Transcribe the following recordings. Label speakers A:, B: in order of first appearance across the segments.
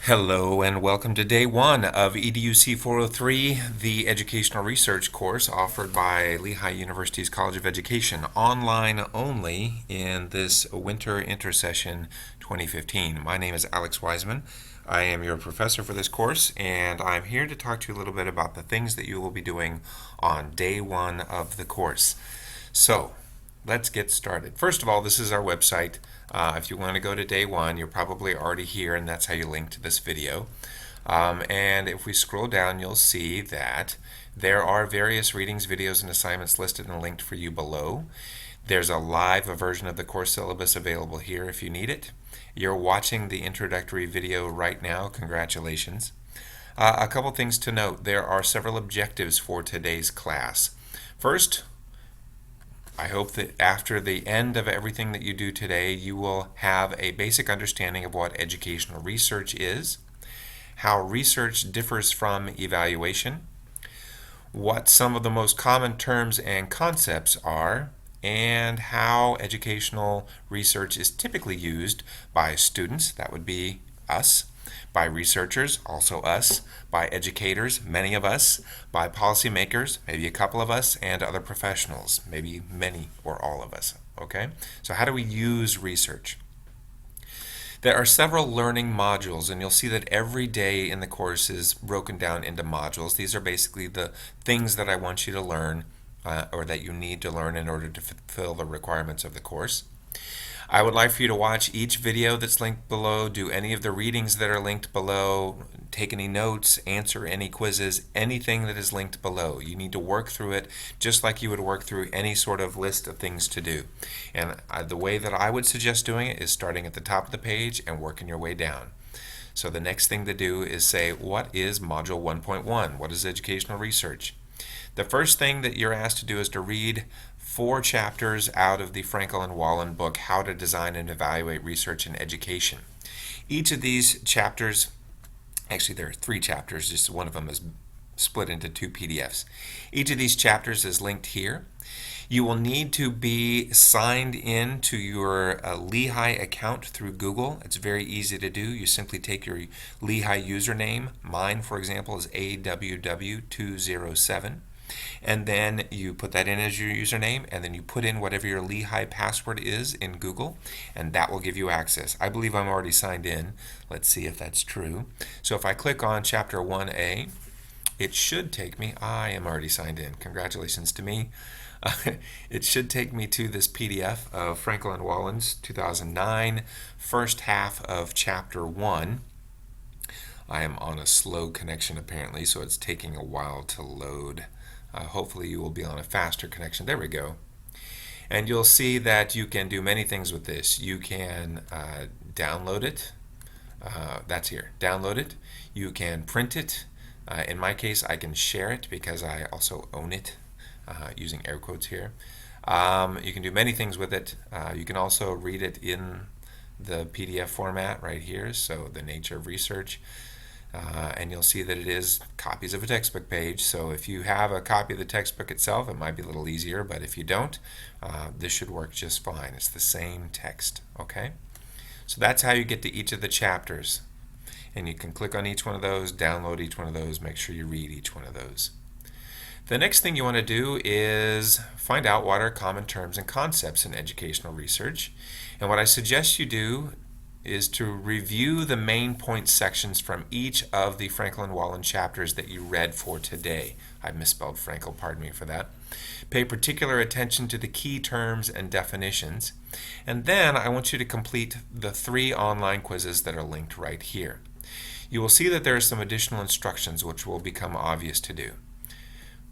A: Hello and welcome to day one of EDUC 403, the educational research course offered by Lehigh University's College of Education, online only in this winter intersession 2015. My name is Alex Wiseman. I am your professor for this course, and I'm here to talk to you a little bit about the things that you will be doing on day one of the course. So, let's get started. First of all, this is our website. If you want to go to day one, you're probably already here, and that's how you link to this video. And if we scroll down, you'll see that there are various readings, videos, and assignments listed and linked for you below. There's a live version of the course syllabus available here if you need it. You're watching the introductory video right now. Congratulations. A couple things to note. There are several objectives for today's class. First, I hope that after the end of everything that you do today, you will have a basic understanding of what educational research is, how research differs from evaluation, what some of the most common terms and concepts are, and how educational research is typically used by students, that would be us, by researchers, also us, by educators, many of us, by policymakers, maybe a couple of us, and other professionals, maybe many or all of us. Okay? So how do we use research? There are several learning modules, and you'll see that every day in the course is broken down into modules. These are basically the things that I want you to learn or that you need to learn in order to fulfill the requirements of the course. I would like for you to watch each video that's linked below, do any of the readings that are linked below, take any notes, answer any quizzes, anything that is linked below. You need to work through it just like you would work through any sort of list of things to do. And the way that I would suggest doing it is starting at the top of the page and working your way down. So the next thing to do is say, what is Module 1.1? What is educational research? The first thing that you're asked to do is to read 4 chapters out of the Frankel and Wallen book, How to Design and Evaluate Research in Education. Each of these chapters, actually there are 3 chapters, just one of them is split into 2 PDFs. Each of these chapters is linked here. You will need to be signed in to your Lehigh account through Google. It's very easy to do. You simply take your Lehigh username. Mine, for example, is AWW207. And then you put that in as your username, and then you put in whatever your Lehigh password is in Google, and that will give you access. I believe I'm already signed in. Let's see if that's true. So if I click on Chapter 1A, it should take me, I am already signed in. Congratulations to me. It should take me to this PDF of Frankel and Wallen's 2009, first half of Chapter 1. I am on a slow connection apparently, so it's taking a while to load. Hopefully you will be on a faster connection. There we go. And you'll see that you can do many things with this. You can download it. That's here. Download it. You can print it. In my case, I can share it because I also own it, using air quotes here. You can do many things with it. You can also read it in the PDF format right here, so the nature of research. And you'll see that it is copies of a textbook page. So if you have a copy of the textbook itself, it might be a little easier, but if you don't, this should work just fine. It's the same text, okay? So that's how you get to each of the chapters. And you can click on each one of those, download each one of those, make sure you read each one of those. The next thing you want to do is find out what are common terms and concepts in educational research. And what I suggest you do is to review the main point sections from each of the Frankel and Wallen chapters that you read for today. I misspelled Frankel, pardon me for that. Pay particular attention to the key terms and definitions. And then I want you to complete the 3 online quizzes that are linked right here. You will see that there are some additional instructions which will become obvious to do.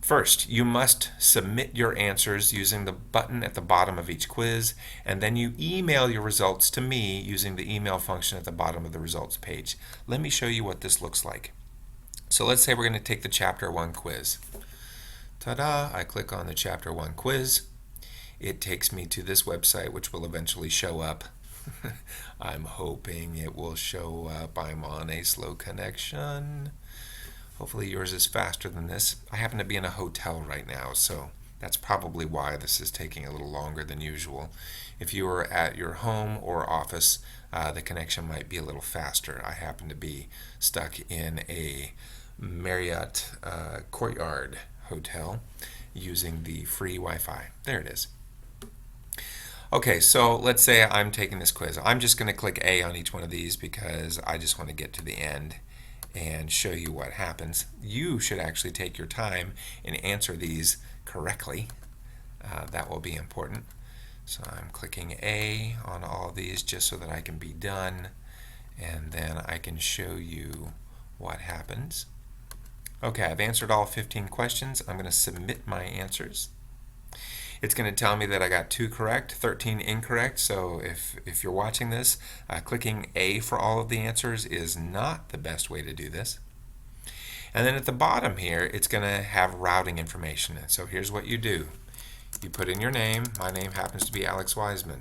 A: First, you must submit your answers using the button at the bottom of each quiz, and then you email your results to me using the email function at the bottom of the results page. Let me show you what this looks like. So let's say we're going to take the Chapter 1 quiz. Ta-da! I click on the Chapter 1 quiz. It takes me to this website, which will eventually show up. I'm hoping it will show up. I'm on a slow connection. Hopefully yours is faster than this. I happen to be in a hotel right now, so That's probably why this is taking a little longer than usual. If you were at your home or office, the connection might be a little faster. I happen to be stuck in a Marriott Courtyard hotel using the free Wi-Fi. There it is. Okay, so let's say I'm taking this quiz. I'm just going to click A on each one of these because I just want to get to the end and show you what happens. You should actually take your time and answer these correctly. That will be important. So I'm clicking A on all of these just so that I can be done, and then I can show you what happens. Okay, I've answered all 15 questions. I'm going to submit my answers. It's going to tell me that I got 2 correct, 13 incorrect. So if you're watching this, clicking A for all of the answers is not the best way to do this. And then at the bottom here, it's going to have routing information. And so here's what you do. You put in your name. My name happens to be Alex Wiseman.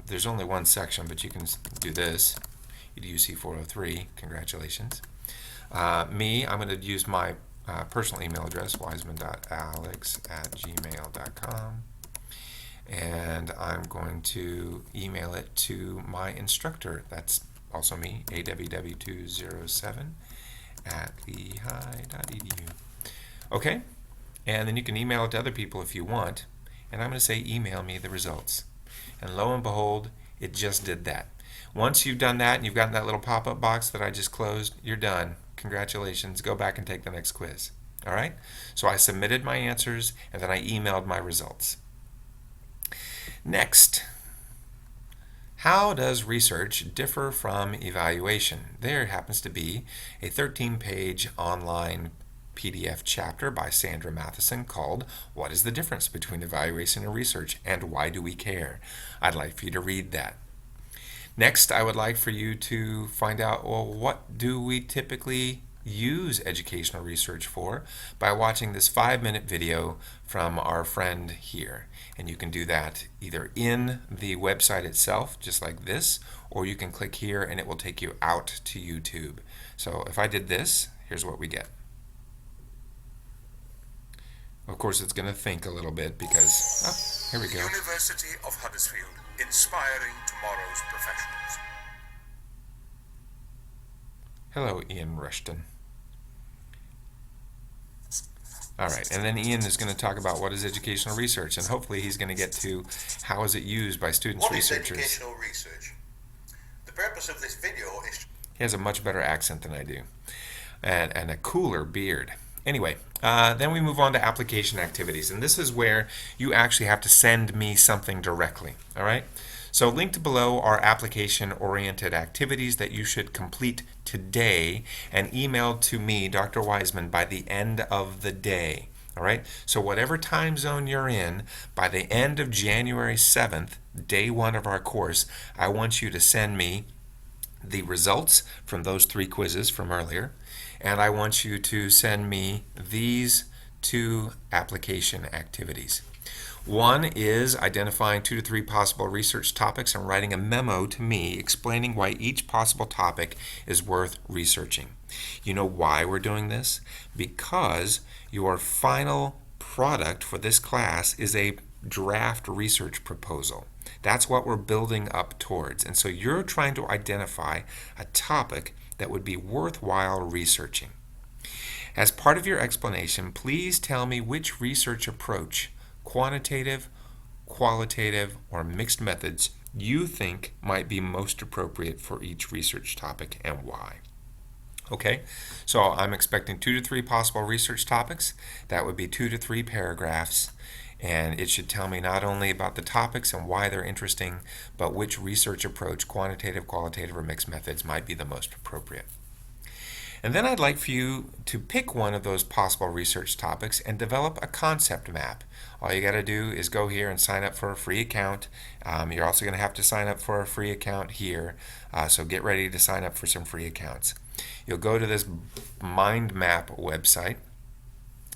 A: There's only one section, but you can do this. EDUC 403. Congratulations. Me, I'm going to use my personal email address, wiseman.alex@gmail.com, and I'm going to email it to my instructor. That's also me, aww207@lehigh.edu. Okay, and then you can email it to other people if you want, and I'm going to say email me the results. And lo and behold, it just did that. Once you've done that and you've gotten that little pop-up box that I just closed, you're done. Congratulations. Go back and take the next quiz. All right? So I submitted my answers and then I emailed my results. Next, how does research differ from evaluation? There happens to be a 13-page online PDF chapter by Sandra Matheson called What is the Difference Between Evaluation and Research, and Why Do We Care? I'd like for you to read that. Next, I would like for you to find out, well, what do we typically use educational research for, by watching this 5-minute video from our friend here. And you can do that either in the website itself, just like this, or you can click here and it will take you out to YouTube. So if I did this, here's what we get. Of course, it's going to think a little bit because, here we go.
B: University of Huddersfield, inspiring tomorrow's professionals.
A: Hello, Ian Rushton. All right, and then Ian is going to talk about what is educational research, and hopefully he's going to get to how is it used by students, researchers.
B: What is educational research? The purpose of this video is...
A: He has a much better accent than I do, and a cooler beard. Anyway, then we move on to application activities, and this is where you actually have to send me something directly, all right? So linked below are application-oriented activities that you should complete today and email to me, Dr. Wiseman, by the end of the day, all right? So whatever time zone you're in, by the end of January 7th, day 1 of our course, I want you to send me the results from those 3 quizzes from earlier, and I want you to send me these 2 application activities. One is identifying 2 to 3 possible research topics and writing a memo to me explaining why each possible topic is worth researching. You know why we're doing this? Because your final product for this class is a draft research proposal. That's what we're building up towards. And so you're trying to identify a topic that would be worthwhile researching. As part of your explanation, please tell me which research approach, quantitative, qualitative, or mixed methods, you think might be most appropriate for each research topic and why. Okay, so I'm expecting 2 to 3 possible research topics. That would be 2 to 3 paragraphs, and it should tell me not only about the topics and why they're interesting, but which research approach, quantitative, qualitative, or mixed methods, might be the most appropriate. And then I'd like for you to pick one of those possible research topics and develop a concept map. All you got to do is go here and sign up for a free account. You're also going to have to sign up for a free account here, so get ready to sign up for some free accounts. You'll go to this mind map website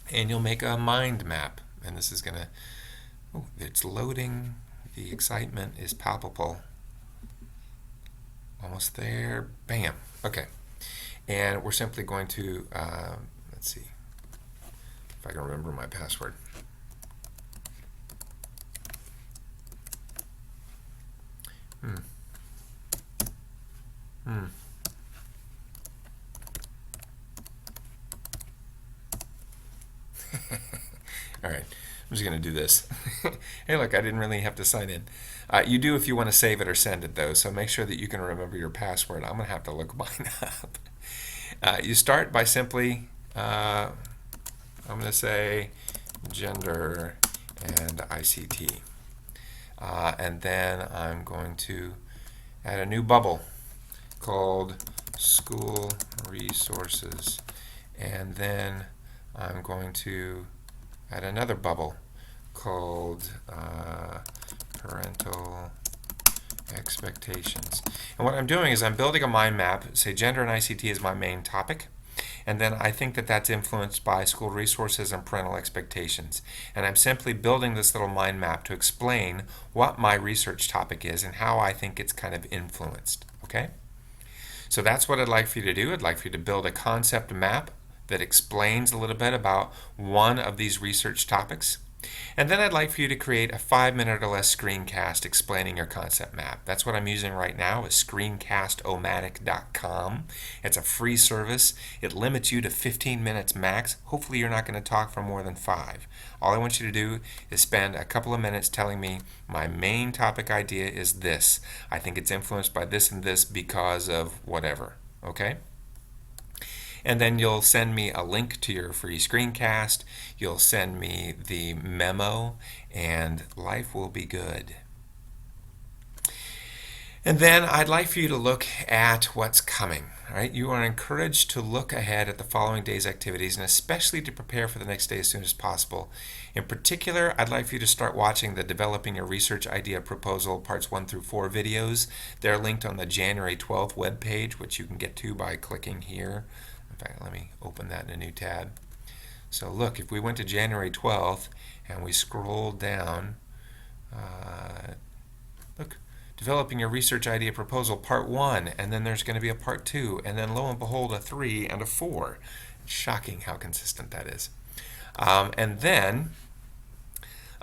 A: and you'll make a mind map. And this is going to, it's loading. The excitement is palpable. Almost there. Bam. Okay. And we're simply going to, let's see if I can remember my password. All right, I'm just going to do this. Hey, look, I didn't really have to sign in. You do if you want to save it or send it, though, so make sure that you can remember your password. I'm going to have to look mine up. You start by simply, I'm going to say gender and ICT. And then I'm going to add a new bubble called school resources. And then I'm going to add another bubble called parental expectations. And what I'm doing is I'm building a mind map. Say gender and ICT is my main topic. And then I think that that's influenced by school resources and parental expectations. And I'm simply building this little mind map to explain what my research topic is and how I think it's kind of influenced. Okay? So that's what I'd like for you to do. I'd like for you to build a concept map that explains a little bit about one of these research topics. And then I'd like for you to create a 5-minute or less screencast explaining your concept map. That's what I'm using right now is screencastomatic.com. It's a free service. It limits you to 15 minutes max. Hopefully you're not going to talk for more than 5. All I want you to do is spend a couple of minutes telling me my main topic idea is this. I think it's influenced by this and this because of whatever. Okay? And then you'll send me a link to your free screencast. You'll send me the memo, and life will be good. And then I'd like for you to look at what's coming. All right? You are encouraged to look ahead at the following day's activities, and especially to prepare for the next day as soon as possible. In particular, I'd like for you to start watching the Developing Your Research Idea Proposal Parts 1 through 4 videos. They're linked on the January 12th webpage, which you can get to by clicking here. In fact, let me open that in a new tab. So look, if we went to January 12th and we scroll down, look, Developing Your Research Idea Proposal Part 1, and then there's going to be a Part 2, and then lo and behold, a 3 and a 4. It's shocking how consistent that is. And then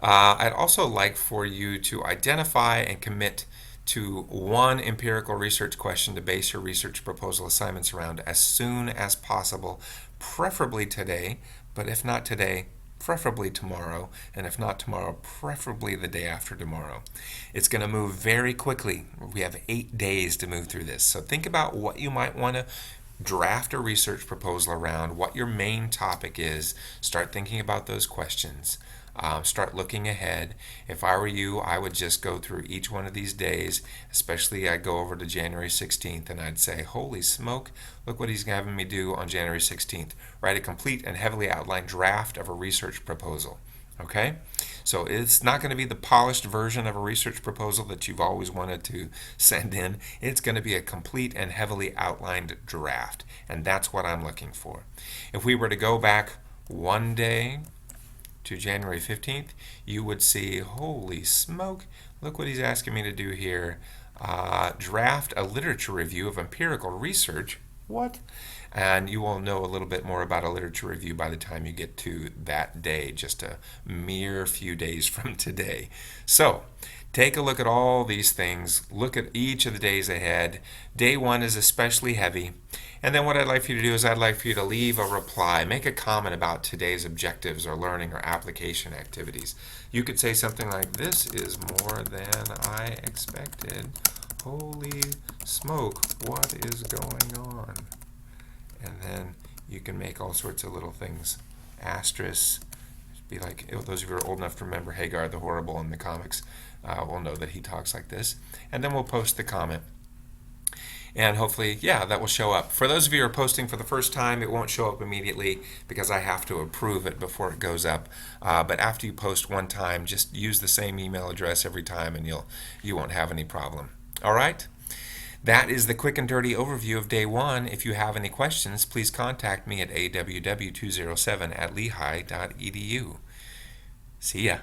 A: I'd also like for you to identify and commit to one empirical research question to base your research proposal assignments around as soon as possible, preferably today, but if not today, preferably tomorrow, and if not tomorrow, preferably the day after tomorrow. It's going to move very quickly. We have 8 days to move through this. So think about what you might want to draft a research proposal around, what your main topic is. Start thinking about those questions. Start looking ahead. If I were you, I would just go through each one of these days, especially I'd go over to January 16th and I'd say, holy smoke, look what he's having me do on January 16th. Write a complete and heavily outlined draft of a research proposal. Okay? So it's not going to be the polished version of a research proposal that you've always wanted to send in. It's going to be a complete and heavily outlined draft, and that's what I'm looking for. If we were to go back one day to January 15th, you would see, holy smoke, look what he's asking me to do here. Draft a literature review of empirical research. What? And you will know a little bit more about a literature review by the time you get to that day, just a mere few days from today. So, take a look at all these things. Look at each of the days ahead. Day 1 is especially heavy. And then what I'd like for you to do is I'd like for you to leave a reply. Make a comment about today's objectives or learning or application activities. You could say something like, this is more than I expected. Holy smoke, what is going on? And then you can make all sorts of little things. Asterisks. Be like, those of you who are old enough to remember Hagar the Horrible in the comics will know that he talks like this. And then we'll post the comment. And hopefully, yeah, that will show up. For those of you who are posting for the first time, it won't show up immediately because I have to approve it before it goes up. But after you post one time, just use the same email address every time and you won't have any problem. All right? That is the quick and dirty overview of day 1. If you have any questions, please contact me at aww207@lehigh.edu. See ya.